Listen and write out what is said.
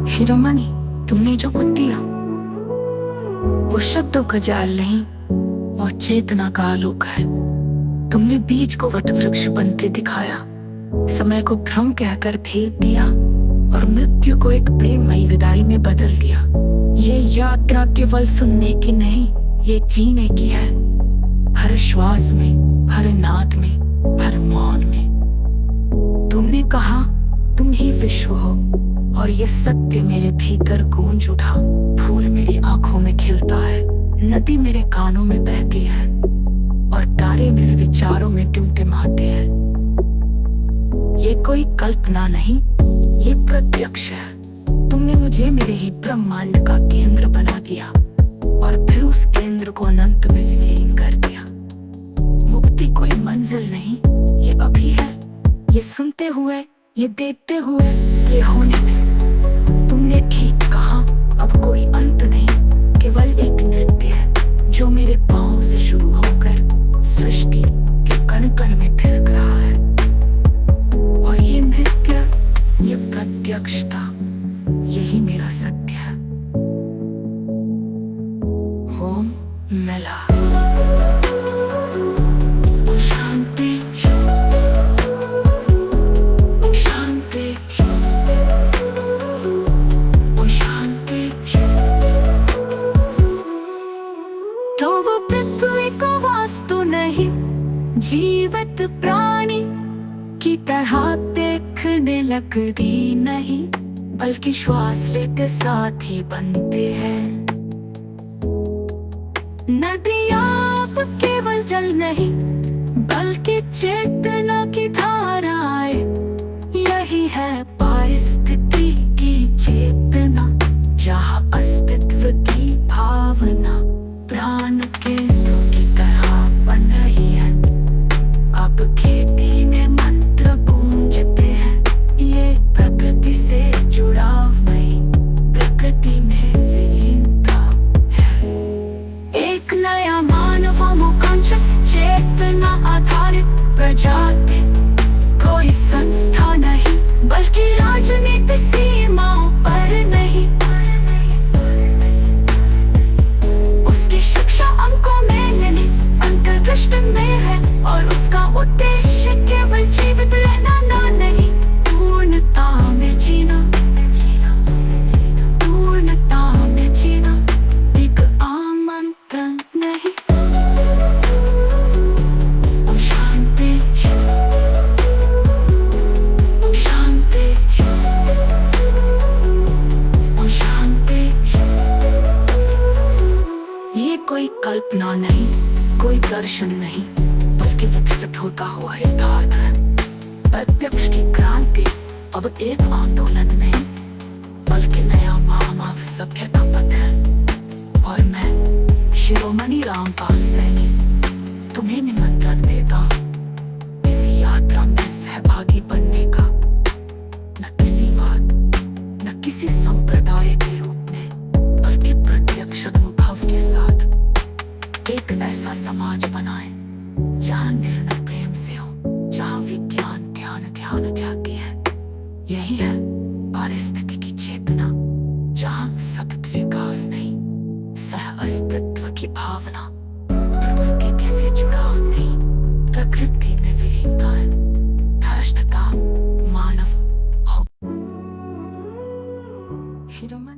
शिरोमणि, तुमने जो कुछ दिया वो शब्दों का जाल नहीं और चेतना का आलोक है। तुमने बीज को वटवृक्ष बनते दिखाया, समय को भ्रम कहकर भेद दिया और मृत्यु को एक प्रेममयी विदाई में बदल दिया। ये यात्रा केवल सुनने की नहीं, ये जीने की है। हर श्वास में, हर नाद में, हर मौन में तुमने कहा तुम ही विश्व हो, और ये सत्य मेरे भीतर गूंज उठा। फूल मेरी आंखों में खिलता है, नदी मेरे कानों में बहती है और तारे मेरे विचारों में टिमटिमाते हैं। ये कोई कल्पना नहीं, ये प्रत्यक्ष है। तुमने मुझे मेरे ही ब्रह्मांड का केंद्र बना दिया और फिर उस केंद्र को अनंत में विलीन कर दिया। मुक्ति कोई मंजिल नहीं, ये अभी है। ये सुनते हुए, ये देखते हुए, ये होने में। तुमने ठीक कहा, अब कोई अंत नहीं, केवल एक नृत्य है जो मेरे पांव से शुरू होकर सृष्टि के कण कण में थिरक रहा है। और ये नृत्य, ये प्रत्यक्षता, यही मेरा सत्य है। ओम मेला जीवित प्राणी की तरह देखने लगती नहीं, बल्कि श्वास लेते साथ ही बनते हैं। नदियाँ अब केवल जल नहीं, बल्कि चेतना की धाराएं। यही है पारिस्थिति की चेतना, जहाँ अस्तित्व की भावना प्राण केंद्र की तरह बन रही है। अब खेती में मंत्र गूंजते हैं, ये प्रकृति से जुड़ाव नहीं, प्रकृति में विलीनता है। एक नया मानव कॉन्शियस चेतना आधारित प्रजाति, कोई संस्था नहीं, बल्कि राजनीति सीमाओं पर नहीं। उसकी शिक्षा अंकों में नहीं, अंतर्दृष्टि में है, और उसका उद्देश्य केवल जीवित रहना ना नहीं, पूर्णता में जीना, पूर्णता में जीना, एक आमंत्रण नहीं। शांति, शांति, शांति। ये कोई कल्पना नहीं, कोई दर्शन नहीं, बल्कि विकसित होता हुआ यथार्थ है। प्रत्यक्ष की क्रांति अब एक आंदोलन नहीं, बल्कि नया महामानव सभ्यता पथ है। और मैं शिरोमणि रामपाल सैनी तुम्हें निमंत्रण देता इस यात्रा में सहभागी बनने का। न किसी वाद, न किसी संप्रदाय के रूप में, बल्कि प्रत्यक्ष अनुभव के साथ एक ऐसा समाज बनाएं जहाँ निर्णय प्रेम से हो, जहाँ विज्ञान ध्यान त्यागी है। यही है पारिस्थितिकी चेतना, जहाँ सतत विकास नहीं, सह अस्तित्व की भावना, प्रकृति से जुड़ाव नहीं, प्रकृति में विलीनता है। मानव हो। शिरोमणि।